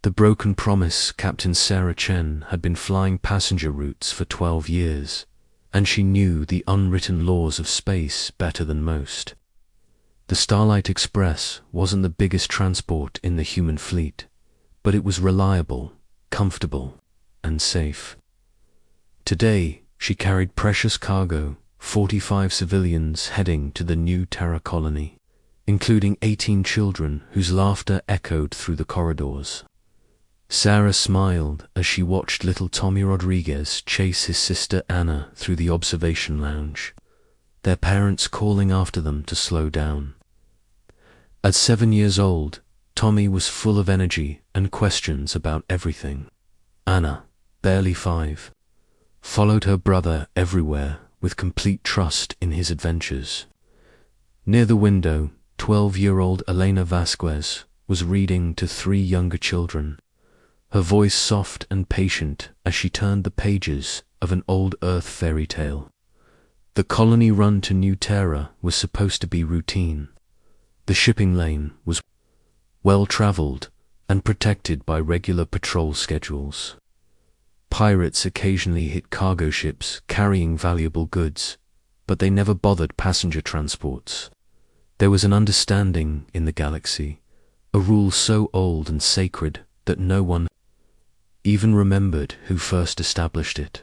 The broken promise. Captain Sarah Chen had been flying passenger routes for 12 years, and she knew the unwritten laws of space better than most. The Starlight Express wasn't the biggest transport in the human fleet, but it was reliable, comfortable, and safe. Today, she carried precious cargo, 45 civilians heading to the new Terra colony, including 18 children whose laughter echoed through the corridors. Sarah smiled as she watched little Tommy Rodriguez chase his sister Anna through the observation lounge, their parents calling after them to slow down. At 7 years old, Tommy was full of energy and questions about everything. Anna, barely 5, followed her brother everywhere with complete trust in his adventures. Near the window, 12-year-old Elena Vasquez was reading to 3 younger children, her voice soft and patient as she turned the pages of an old Earth fairy tale. The colony run to New Terra was supposed to be routine. The shipping lane was well-traveled and protected by regular patrol schedules. Pirates occasionally hit cargo ships carrying valuable goods, but they never bothered passenger transports. There was an understanding in the galaxy, a rule so old and sacred that no one even remembered who first established it.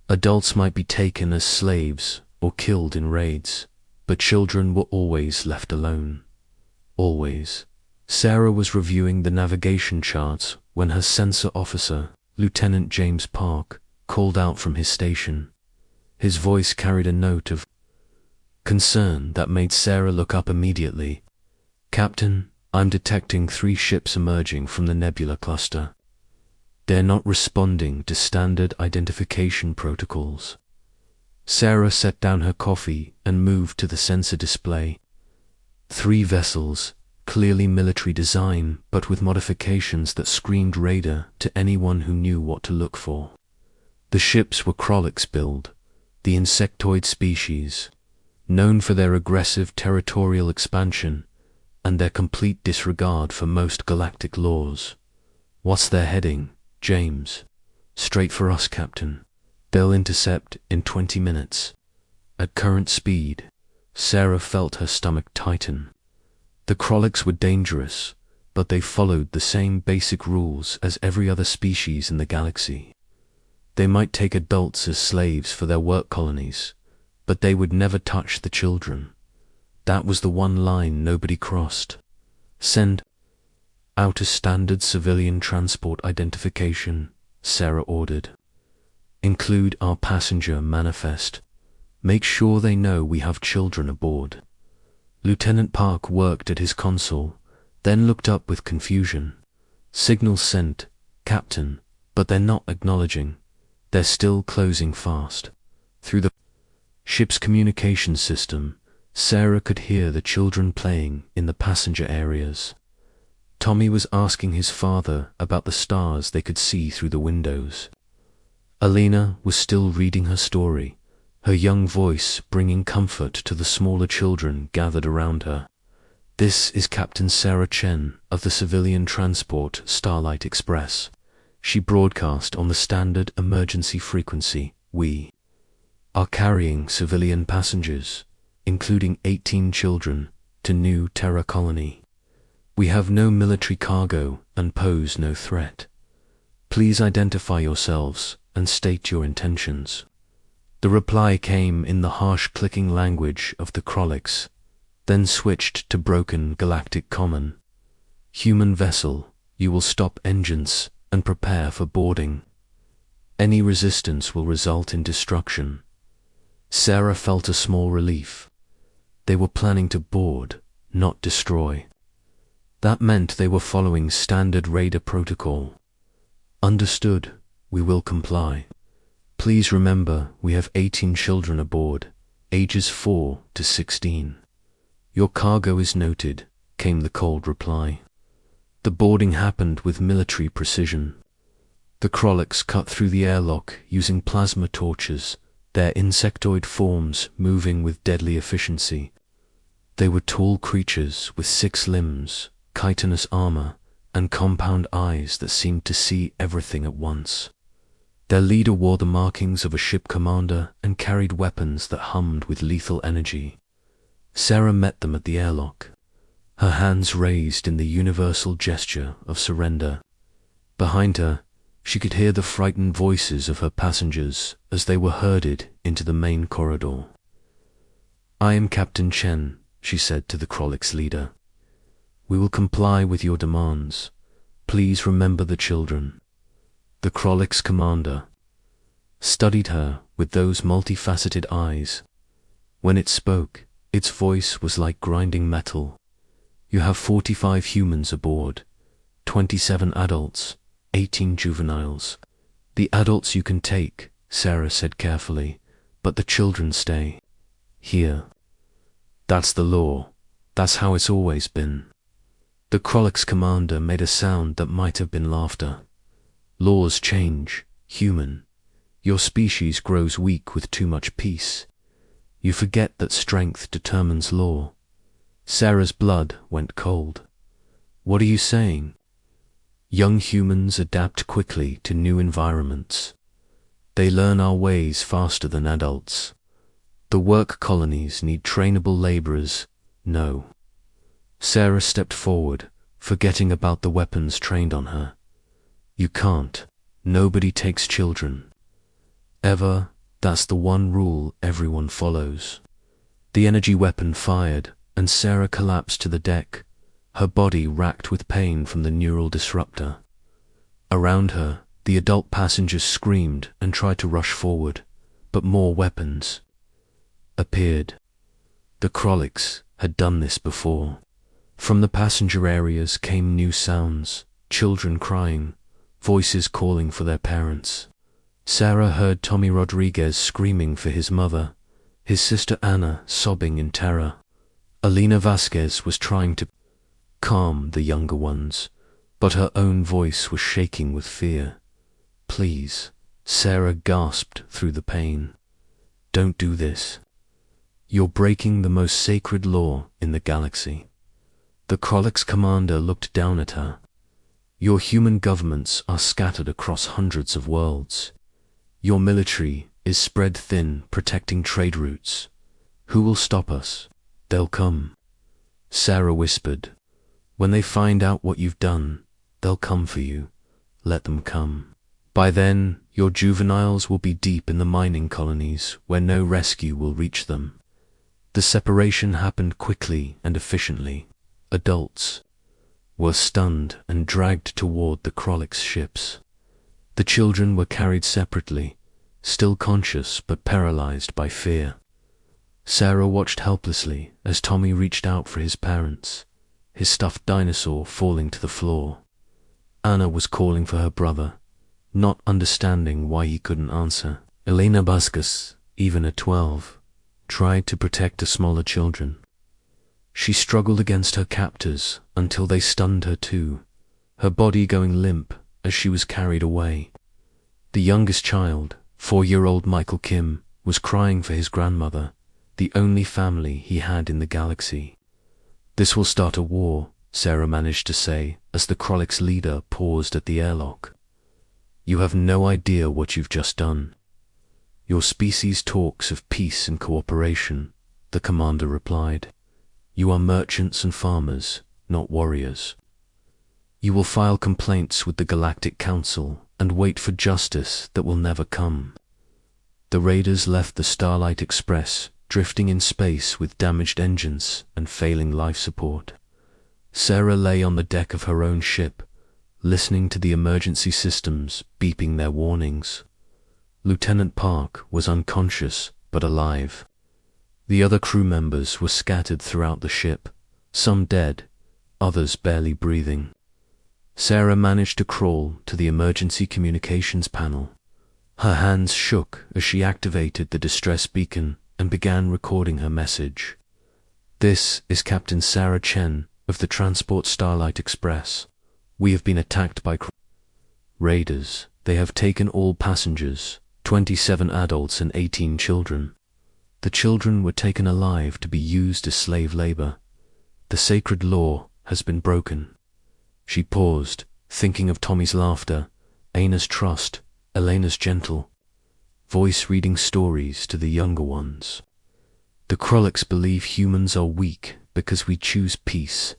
Adults might be taken as slaves or killed in raids, but children were always left alone. Always. Sarah was reviewing the navigation charts when her sensor officer, Lieutenant James Park, called out from his station. His voice carried a note of concern that made Sarah look up immediately. "Captain, I'm detecting 3 ships emerging from the nebula cluster. They're not responding to standard identification protocols." Sarah set down her coffee and moved to the sensor display. 3 vessels, clearly military design, but with modifications that screamed raider to anyone who knew what to look for. The ships were Krolix build, the insectoid species, known for their aggressive territorial expansion and their complete disregard for most galactic laws. "What's their heading, James?" "Straight for us, Captain. They'll intercept in 20 minutes. At current speed." Sarah felt her stomach tighten. The Krolix were dangerous, but they followed the same basic rules as every other species in the galaxy. They might take adults as slaves for their work colonies, but they would never touch the children. That was the one line nobody crossed. "Send out a standard civilian transport identification," Sarah ordered. "Include our passenger manifest. Make sure they know we have children aboard." Lieutenant Park worked at his console, then looked up with confusion. "Signal sent, Captain, but they're not acknowledging. They're still closing fast." Through the ship's communication system, Sarah could hear the children playing in the passenger areas. Tommy was asking his father about the stars they could see through the windows. Elena was still reading her story, her young voice bringing comfort to the smaller children gathered around her. "This is Captain Sarah Chen of the civilian transport Starlight Express." She broadcast on the standard emergency frequency. "We are carrying civilian passengers, including 18 children, to New Terra colony. We have no military cargo and pose no threat. Please identify yourselves and state your intentions." The reply came in the harsh clicking language of the Krolix, then switched to broken galactic common. "Human vessel, you will stop engines and prepare for boarding. Any resistance will result in destruction." Sarah felt a small relief. They were planning to board, not destroy. That meant they were following standard raider protocol. "Understood, we will comply. Please remember we have 18 children aboard, ages 4 to 16. "Your cargo is noted," came the cold reply. The boarding happened with military precision. The Krolix cut through the airlock using plasma torches, their insectoid forms moving with deadly efficiency. They were tall creatures with 6 limbs, chitinous armor, and compound eyes that seemed to see everything at once. Their leader wore the markings of a ship commander and carried weapons that hummed with lethal energy. Sarah met them at the airlock, her hands raised in the universal gesture of surrender. Behind her, she could hear the frightened voices of her passengers as they were herded into the main corridor. "I am Captain Chen," she said to the Krolyk's leader. "We will comply with your demands. Please remember the children." The Krolyk's commander studied her with those multifaceted eyes. When it spoke, its voice was like grinding metal. "You have 45 humans aboard, 27 adults, 18 juveniles. The adults you can take," Sarah said carefully, "but the children stay here. That's the law. That's how it's always been." The Krolyk's commander made a sound that might have been laughter. "Laws change, human. Your species grows weak with too much peace. You forget that strength determines law." Sarah's blood went cold. "What are you saying?" "Young humans adapt quickly to new environments. They learn our ways faster than adults. The work colonies need trainable laborers. No." Sarah stepped forward, forgetting about the weapons trained on her. "You can't. Nobody takes children. Ever. That's the one rule everyone follows." The energy weapon fired, and Sarah collapsed to the deck, her body racked with pain from the neural disruptor. Around her, the adult passengers screamed and tried to rush forward, but more weapons appeared. The Krolyks had done this before. From the passenger areas came new sounds, children crying, voices calling for their parents. Sarah heard Tommy Rodriguez screaming for his mother, his sister Anna sobbing in terror. Alina Vasquez was trying to calm the younger ones, but her own voice was shaking with fear. "Please," Sarah gasped through the pain. "Don't do this. You're breaking the most sacred law in the galaxy." The Krolyk's commander looked down at her. "Your human governments are scattered across hundreds of worlds. Your military is spread thin, protecting trade routes. Who will stop us? They'll come." Sarah whispered, "When they find out what you've done, they'll come for you. Let them come. By then, your juveniles will be deep in the mining colonies where no rescue will reach them." The separation happened quickly and efficiently. Adults were stunned and dragged toward the Krolyk's ships. The children were carried separately, still conscious but paralyzed by fear. Sarah watched helplessly as Tommy reached out for his parents, his stuffed dinosaur falling to the floor. Anna was calling for her brother, not understanding why he couldn't answer. Elena Vasquez, even at 12, tried to protect the smaller children. She struggled against her captors until they stunned her too, her body going limp as she was carried away. The youngest child, 4-year-old Michael Kim, was crying for his grandmother, the only family he had in the galaxy. "This will start a war," Sarah managed to say as the Krolyk's leader paused at the airlock. "You have no idea what you've just done." "Your species talks of peace and cooperation," the commander replied. "You are merchants and farmers, not warriors. You will file complaints with the Galactic Council and wait for justice that will never come." The raiders left the Starlight Express, drifting in space with damaged engines and failing life support. Sarah lay on the deck of her own ship, listening to the emergency systems beeping their warnings. Lieutenant Park was unconscious but alive. The other crew members were scattered throughout the ship, some dead, others barely breathing. Sarah managed to crawl to the emergency communications panel. Her hands shook as she activated the distress beacon and began recording her message. "This is Captain Sarah Chen of the Transport Starlight Express. We have been attacked by raiders. They have taken all passengers, 27 adults and 18 children. The children were taken alive to be used as slave labor. The sacred law has been broken." She paused, thinking of Tommy's laughter, Aina's trust, Elena's gentle voice reading stories to the younger ones. The Krolliks believe humans are weak because we choose peace.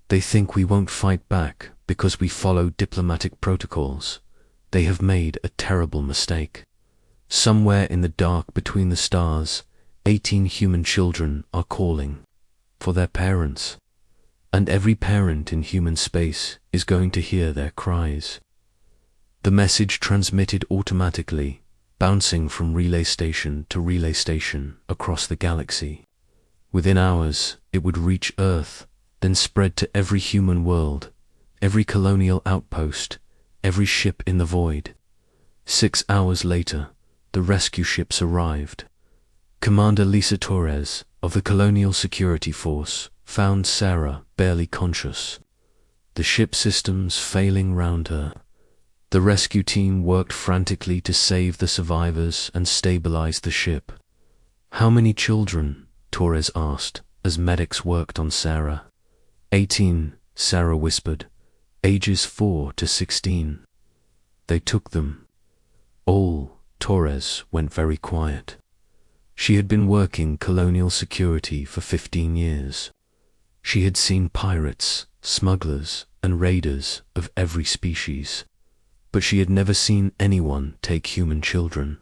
They think we won't fight back because we follow diplomatic protocols. They have made a terrible mistake. Somewhere in the dark between the stars, 18 human children are calling for their parents. And every parent in human space is going to hear their cries. The message transmitted automatically, bouncing from relay station to relay station across the galaxy. Within hours, it would reach Earth, then spread to every human world, every colonial outpost, every ship in the void. 6 hours later, the rescue ships arrived. Commander Lisa Torres, of the Colonial Security Force, found Sarah barely conscious, the ship systems failing round her. The rescue team worked frantically to save the survivors and stabilize the ship. "How many children?" Torres asked, as medics worked on Sarah. 18, Sarah whispered, ages 4 to 16. "They took them all." Torres went very quiet. She had been working colonial security for 15 years. She had seen pirates, smugglers, and raiders of every species, but she had never seen anyone take human children.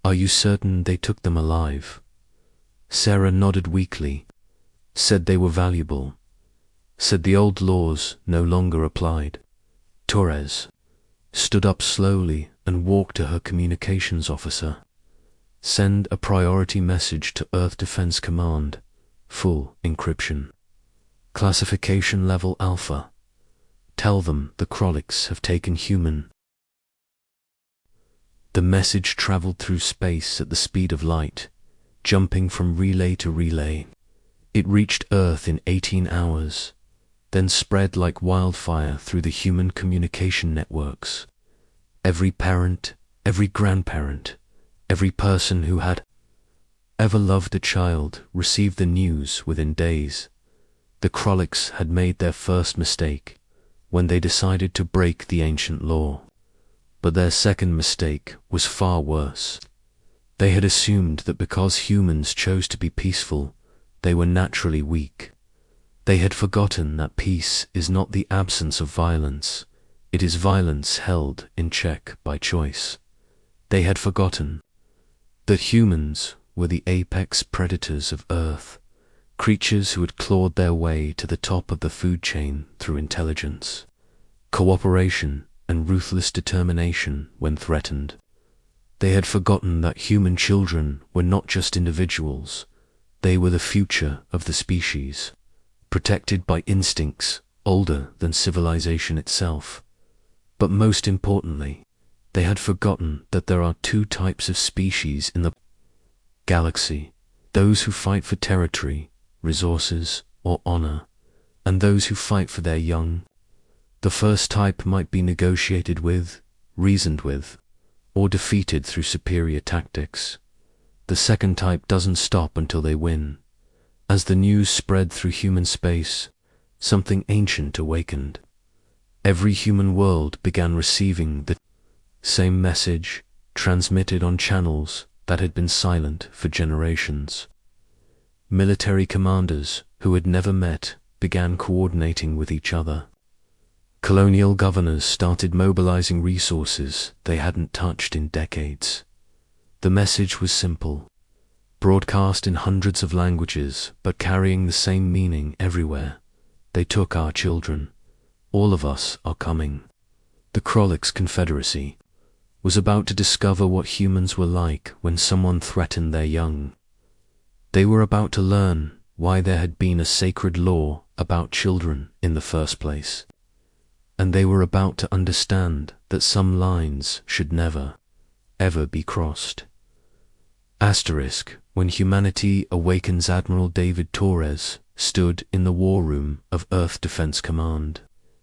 "Are you certain they took them alive?" Sarah nodded weakly, said they were valuable, said the old laws no longer applied. Torres stood up slowly and walked to her communications officer. "Send a priority message to Earth Defense Command, full encryption. Classification level Alpha. Tell them the Krolliks have taken human." The message traveled through space at the speed of light, jumping from relay to relay. It reached Earth in 18 hours, then spread like wildfire through the human communication networks. Every parent, every grandparent, every person who had ever loved a child received the news within days. The Krolliks had made their first mistake when they decided to break the ancient law. But their second mistake was far worse. They had assumed that because humans chose to be peaceful, they were naturally weak. They had forgotten that peace is not the absence of violence, it is violence held in check by choice. They had forgotten that humans were the apex predators of Earth, creatures who had clawed their way to the top of the food chain through intelligence, cooperation, and ruthless determination when threatened. They had forgotten that human children were not just individuals, they were the future of the species, protected by instincts older than civilization itself. But most importantly, they had forgotten that there are 2 types of species in the galaxy: those who fight for territory, resources, or honor, and those who fight for their young. The first type might be negotiated with, reasoned with, or defeated through superior tactics. The second type doesn't stop until they win. As the news spread through human space, something ancient awakened. Every human world began receiving the same message, transmitted on channels that had been silent for generations. Military commanders who had never met began coordinating with each other. Colonial governors started mobilizing resources they hadn't touched in decades. The message was simple, broadcast in hundreds of languages but carrying the same meaning everywhere. They took our children. All of us are coming. The Krolliks Confederacy was about to discover what humans were like when someone threatened their young. They were about to learn why there had been a sacred law about children in the first place. And they were about to understand that some lines should never, ever be crossed. Asterisk, when humanity awakens, Admiral David Torres stood in the war room of Earth Defense Command,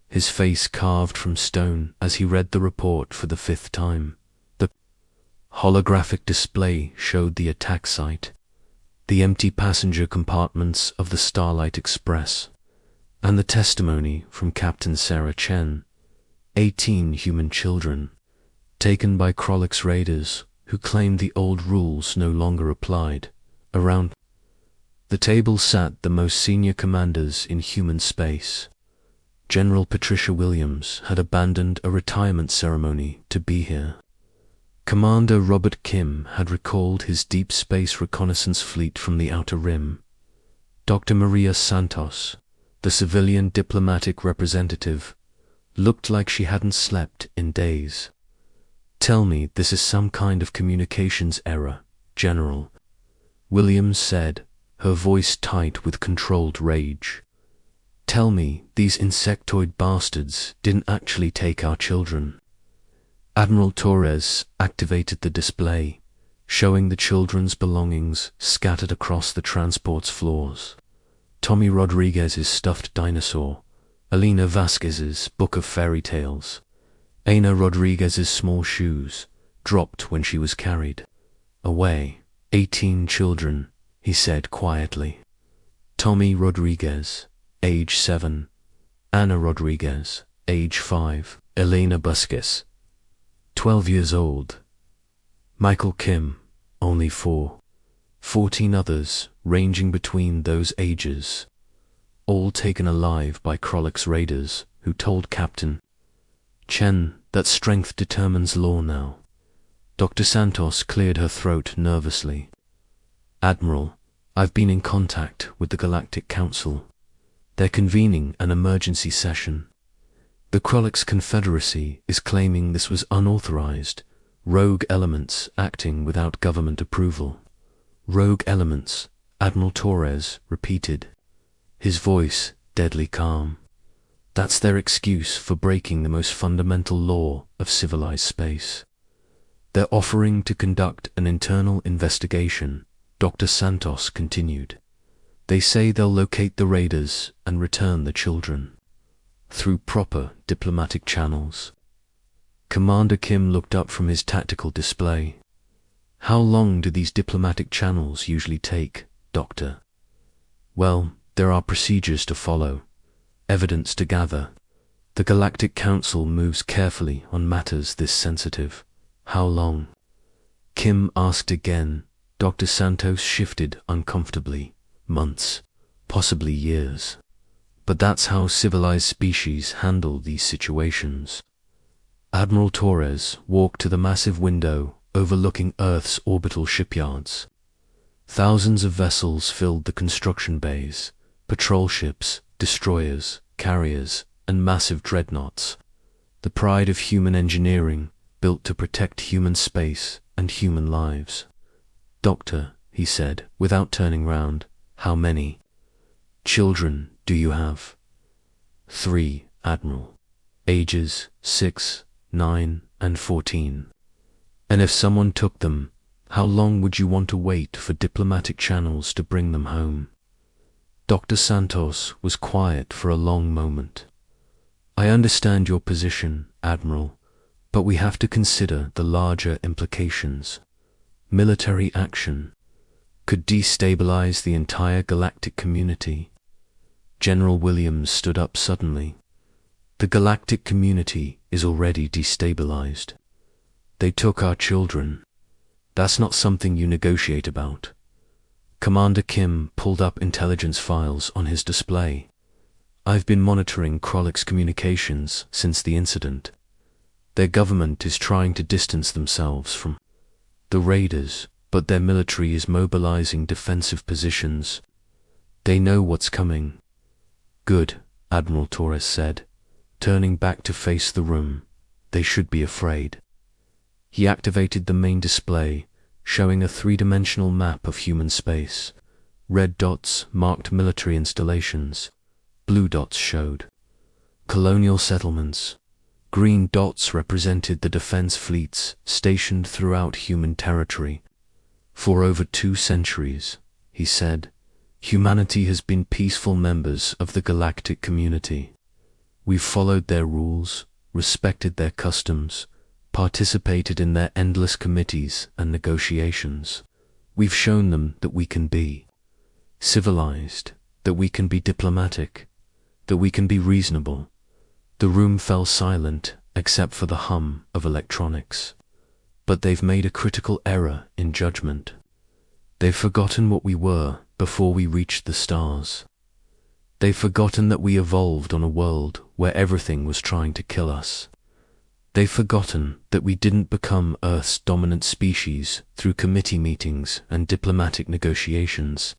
his face carved from stone as he read the report for the 5th time. The holographic display showed the attack site, the empty passenger compartments of the Starlight Express, And the testimony from Captain Sarah Chen, 18 human children, taken by Krolyk's raiders who claimed the old rules no longer applied. Around the table sat the most senior commanders in human space. General Patricia Williams had abandoned a retirement ceremony to be here. Commander Robert Kim had recalled his deep space reconnaissance fleet from the Outer Rim. Dr. Maria Santos, the civilian diplomatic representative, looked like she hadn't slept in days. "Tell me this is some kind of communications error, General," Williams said, her voice tight with controlled rage. "Tell me these insectoid bastards didn't actually take our children." Admiral Torres activated the display, showing the children's belongings scattered across the transport's floors. Tommy Rodriguez's stuffed dinosaur, Elena Vasquez's book of fairy tales, Ana Rodriguez's small shoes, dropped when she was carried away. 18 children, he said quietly. Tommy Rodriguez, age 7, Ana Rodriguez, age 5, Elena Vasquez, 12 years old, Michael Kim, only 4, 14 others ranging between those ages, all taken alive by Krolyk's raiders who told Captain Chen that strength determines law now. Dr. Santos cleared her throat nervously. "Admiral, I've been in contact with the Galactic Council. They're convening an emergency session. The Krolyk's Confederacy is claiming this was unauthorized, rogue elements acting without government approval." "Rogue elements," Admiral Torres repeated, his voice deadly calm. "That's their excuse for breaking the most fundamental law of civilized space. They're offering to conduct an internal investigation," Dr. Santos continued. "They say they'll locate the raiders and return the children through proper diplomatic channels." Commander Kim looked up from his tactical display. "How long do these diplomatic channels usually take, Doctor?" "Well, there are procedures to follow, evidence to gather. The Galactic Council moves carefully on matters this sensitive." "How long?" Kim asked again. Dr. Santos shifted uncomfortably. "Months, possibly years. But that's how civilized species handle these situations." Admiral Torres walked to the massive window overlooking Earth's orbital shipyards. Thousands of vessels filled the construction bays, patrol ships, destroyers, carriers, and massive dreadnoughts, the pride of human engineering built to protect human space and human lives. "Doctor," he said, without turning round, "how many children do you have?" 3, Admiral. Ages 6, 9, and 14. "And if someone took them, how long would you want to wait for diplomatic channels to bring them home?" Dr. Santos was quiet for a long moment. "I understand your position, Admiral, but we have to consider the larger implications. Military action could destabilize the entire galactic community." General Williams stood up suddenly. "The galactic community is already destabilized. They took our children. That's not something you negotiate about." Commander Kim pulled up intelligence files on his display. "I've been monitoring Krolyk's communications since the incident. Their government is trying to distance themselves from the raiders, but their military is mobilizing defensive positions. They know what's coming." "Good," Admiral Torres said, turning back to face the room. "They should be afraid." He activated the main display, showing a three-dimensional map of human space. Red dots marked military installations. Blue dots showed colonial settlements. Green dots represented the defense fleets stationed throughout human territory. "For over 2 centuries," he said, "humanity has been peaceful members of the galactic community. We've followed their rules, respected their customs, participated in their endless committees and negotiations. We've shown them that we can be civilized, that we can be diplomatic, that we can be reasonable. The room fell silent except for the hum of electronics. But they've made a critical error in judgment. They've forgotten what we were before we reached the stars. They've forgotten that we evolved on a world where everything was trying to kill us. They've forgotten that we didn't become Earth's dominant species through committee meetings and diplomatic negotiations.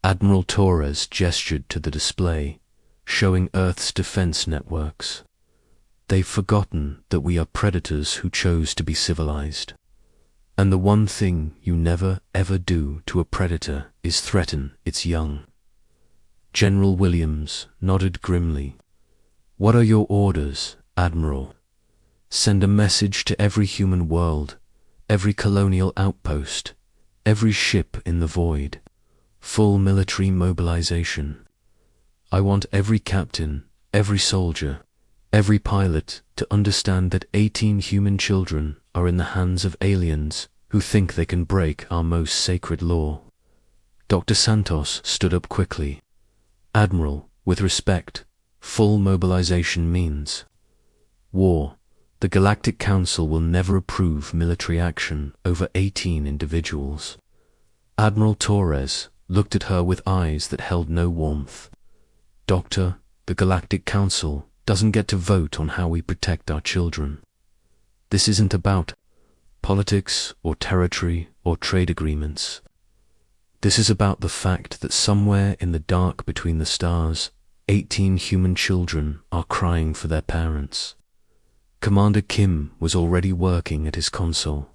Admiral Torres gestured to the display, showing Earth's defense networks. They've forgotten that we are predators who chose to be civilized. And the one thing you never ever do to a predator is threaten its young. General Williams nodded grimly. What are your orders, Admiral? Send a message to every human world, every colonial outpost, every ship in the void. Full military mobilization. I want every captain, every soldier, every pilot to understand that 18 human children are in the hands of aliens who think they can break our most sacred law. Dr. Santos stood up quickly. Admiral, with respect, full mobilization means war. The Galactic Council will never approve military action over 18 individuals. Admiral Torres looked at her with eyes that held no warmth. Doctor, the Galactic Council doesn't get to vote on how we protect our children. This isn't about politics or territory or trade agreements. This is about the fact that somewhere in the dark between the stars, 18 human children are crying for their parents. Commander Kim was already working at his console.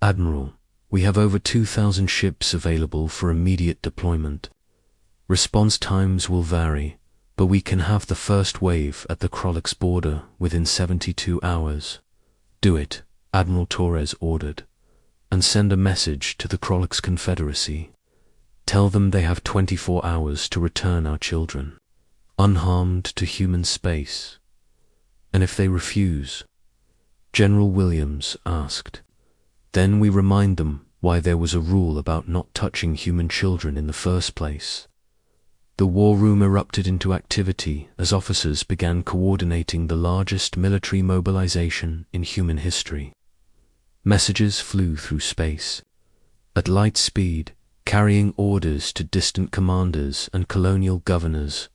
Admiral, we have over 2,000 ships available for immediate deployment. Response times will vary, but we can have the first wave at the Krolix border within 72 hours. Do it, Admiral Torres ordered, and send a message to the Krolix Confederacy. Tell them they have 24 hours to return our children, unharmed to human space. And if they refuse, General Williams asked, then we remind them why there was a rule about not touching human children in the first place. The war room erupted into activity as officers began coordinating the largest military mobilization in human history. Messages flew through space, at light speed, carrying orders to distant commanders and colonial governors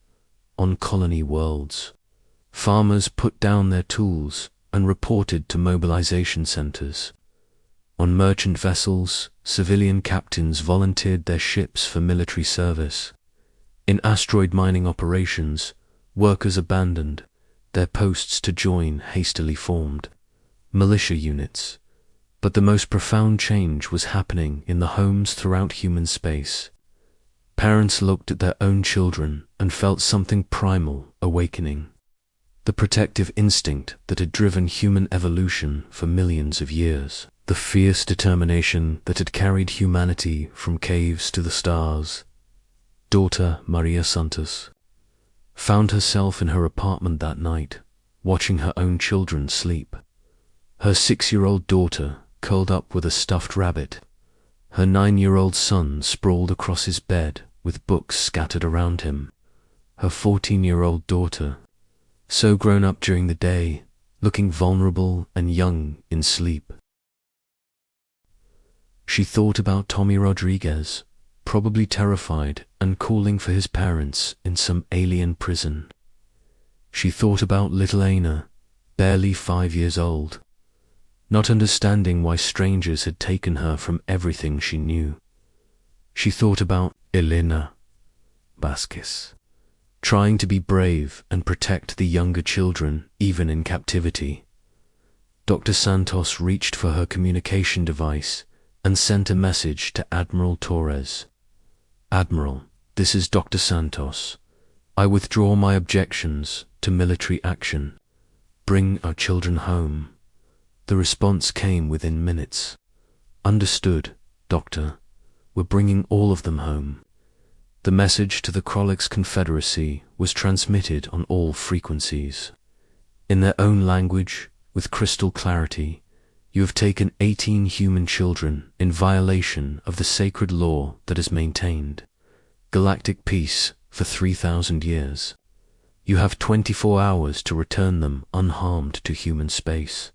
on colony worlds. Farmers put down their tools and reported to mobilization centers. On merchant vessels, civilian captains volunteered their ships for military service. In asteroid mining operations, workers abandoned their posts to join hastily formed militia units. But the most profound change was happening in the homes throughout human space. Parents looked at their own children and felt something primal awakening. The protective instinct that had driven human evolution for millions of years. The fierce determination that had carried humanity from caves to the stars. Daughter Maria Santos found herself in her apartment that night, watching her own children sleep. Her 6-year-old daughter curled up with a stuffed rabbit. Her 9-year-old son sprawled across his bed with books scattered around him. Her 14-year-old daughter, so grown up during the day, looking vulnerable and young in sleep. She thought about Tommy Rodriguez, probably terrified and calling for his parents in some alien prison. She thought about little Aina, barely 5 years old, not understanding why strangers had taken her from everything she knew. She thought about Elena Vasquez, trying to be brave and protect the younger children even in captivity. Dr. Santos reached for her communication device and sent a message to Admiral Torres. Admiral, this is Dr. Santos. I withdraw my objections to military action. Bring our children home. The response came within minutes. Understood, Doctor. We're bringing all of them home. The message to the Krolix Confederacy was transmitted on all frequencies. In their own language, with crystal clarity, you have taken 18 human children in violation of the sacred law that has maintained galactic peace for 3,000 years. You have 24 hours to return them unharmed to human space.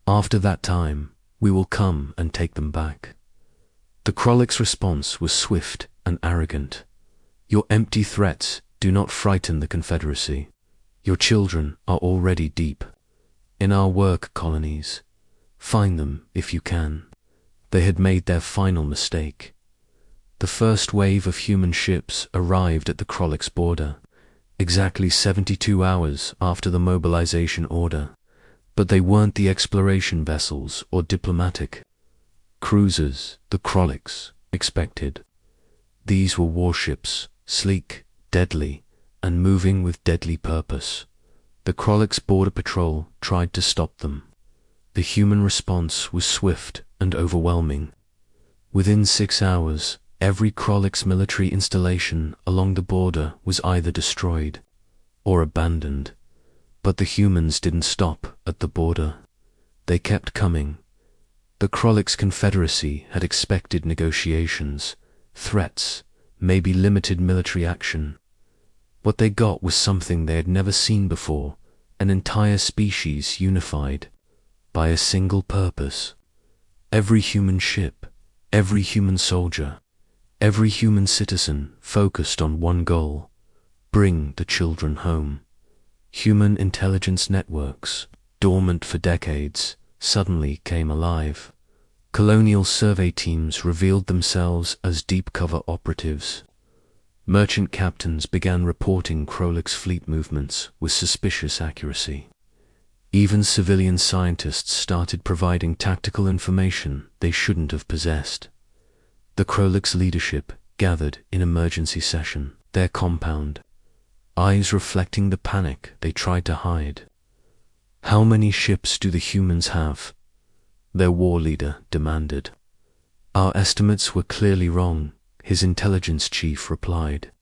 After that time, we will come and take them back. The Krolyk's response was swift and arrogant. Your empty threats do not frighten the Confederacy. Your children are already deep in our work colonies. Find them if you can. They had made their final mistake. The first wave of human ships arrived at the Krolyk's border, exactly 72 hours after the mobilization order, but they weren't the exploration vessels or diplomatic cruisers the Krolyk's expected. These were warships, sleek, deadly, and moving with deadly purpose. The Krolyk's border patrol tried to stop them. The human response was swift and overwhelming. Within 6 hours, every Krolyk's military installation along the border was either destroyed or abandoned. But the humans didn't stop at the border. They kept coming. The Krolyk's Confederacy had expected negotiations, threats, maybe limited military action. What they got was something they had never seen before, an entire species unified by a single purpose. Every human ship, every human soldier, every human citizen focused on one goal: bring the children home. Human intelligence networks, dormant for decades, suddenly came alive. Colonial survey teams revealed themselves as deep-cover operatives. Merchant captains began reporting Krolyk's fleet movements with suspicious accuracy. Even civilian scientists started providing tactical information they shouldn't have possessed. The Krolyk's leadership gathered in emergency session, their compound, eyes reflecting the panic they tried to hide. How many ships do the humans have? Their war leader demanded. Our estimates were clearly wrong, his intelligence chief replied.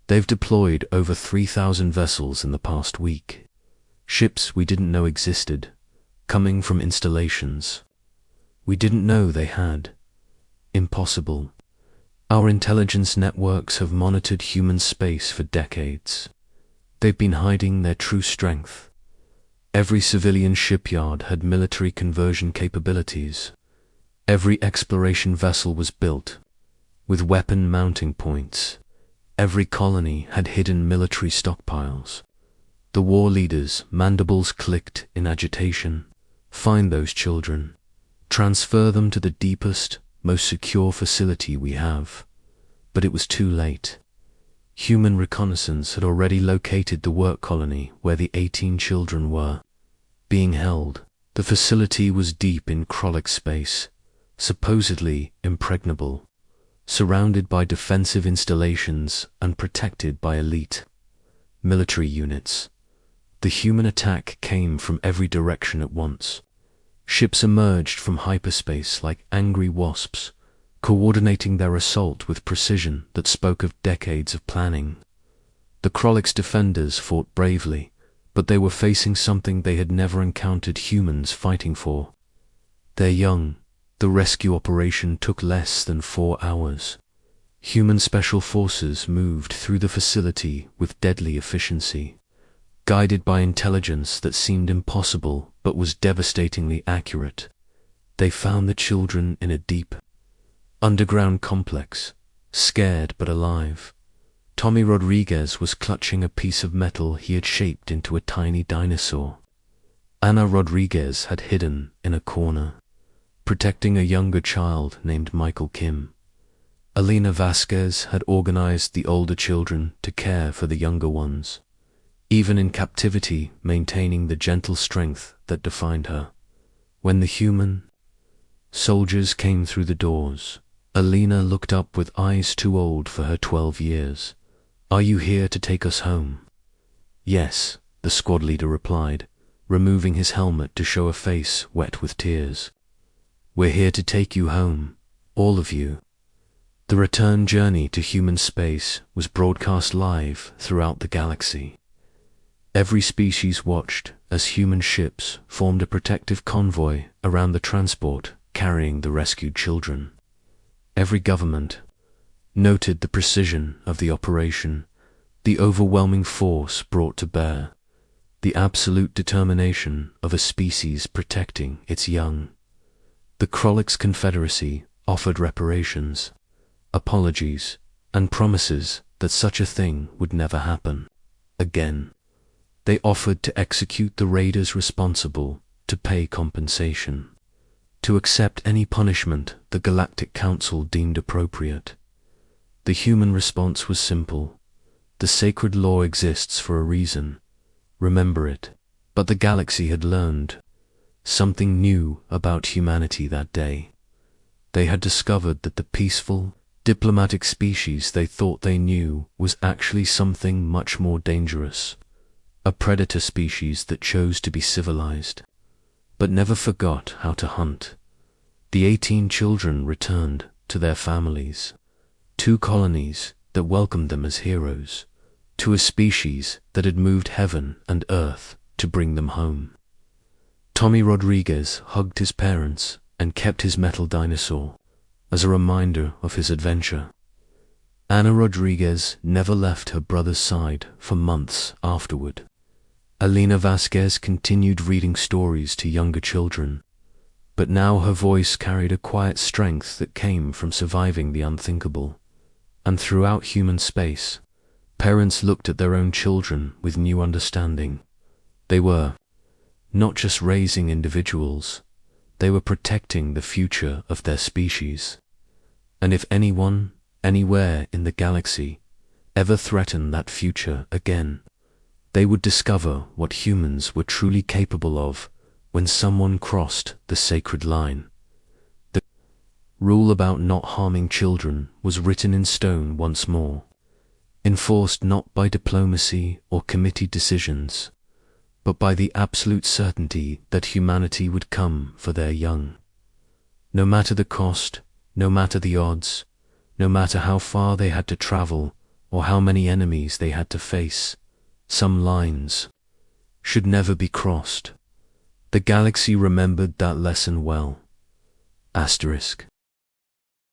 They've deployed over 3,000 vessels in the past week. Ships we didn't know existed, coming from installations we didn't know they had. Impossible. Our intelligence networks have monitored human space for decades. They've been hiding their true strength. Every civilian shipyard had military conversion capabilities. Every exploration vessel was built with weapon mounting points. Every colony had hidden military stockpiles. The war leaders' mandibles clicked in agitation. Find those children. Transfer them to the deepest, most secure facility we have. But it was too late. Human reconnaissance had already located the work colony where the 18 children were being held. The facility was deep in Krolik space, supposedly impregnable, surrounded by defensive installations and protected by elite military units. The human attack came from every direction at once. Ships emerged from hyperspace like angry wasps, coordinating their assault with precision that spoke of decades of planning. The Krolik's defenders fought bravely, but they were facing something they had never encountered humans fighting for. Their young. The rescue operation took less than 4 hours. Human special forces moved through the facility with deadly efficiency, guided by intelligence that seemed impossible but was devastatingly accurate. They found the children in a deep, underground complex, scared but alive. Tommy Rodriguez was clutching a piece of metal he had shaped into a tiny dinosaur. Ana Rodriguez had hidden in a corner, protecting a younger child named Michael Kim. Alina Vasquez had organized the older children to care for the younger ones, even in captivity maintaining the gentle strength that defined her. When the human soldiers came through the doors, Alina looked up with eyes too old for her 12 years. "Are you here to take us home?" "Yes," the squad leader replied, removing his helmet to show a face wet with tears. "We're here to take you home, all of you." The return journey to human space was broadcast live throughout the galaxy. Every species watched as human ships formed a protective convoy around the transport carrying the rescued children. Every government noted the precision of the operation, The overwhelming force brought to bear, the absolute determination of a species protecting its young. The Krolix Confederacy offered reparations, apologies, and promises that such a thing would never happen again. They offered to execute the raiders responsible, to pay compensation, to accept any punishment the Galactic Council deemed appropriate. The human response was simple. The sacred law exists for a reason. Remember it. But the galaxy had learned something new about humanity that day. They had discovered that the peaceful, diplomatic species they thought they knew was actually something much more dangerous. A predator species that chose to be civilized, but never forgot how to hunt. The 18 children returned to their families, 2 colonies that welcomed them as heroes, to a species that had moved heaven and earth to bring them home. Tommy Rodriguez hugged his parents and kept his metal dinosaur as a reminder of his adventure. Ana Rodriguez never left her brother's side for months afterward. Alina Vasquez continued reading stories to younger children, but now her voice carried a quiet strength that came from surviving the unthinkable. And throughout human space, parents looked at their own children with new understanding. They were not just raising individuals, they were protecting the future of their species. And if anyone, anywhere in the galaxy, ever threatened that future again, they would discover what humans were truly capable of when someone crossed the sacred line. The rule about not harming children was written in stone once more, enforced not by diplomacy or committee decisions, but by the absolute certainty that humanity would come for their young. No matter the cost, no matter the odds, no matter how far they had to travel or how many enemies they had to face, some lines should never be crossed. The galaxy remembered that lesson well. Asterisk.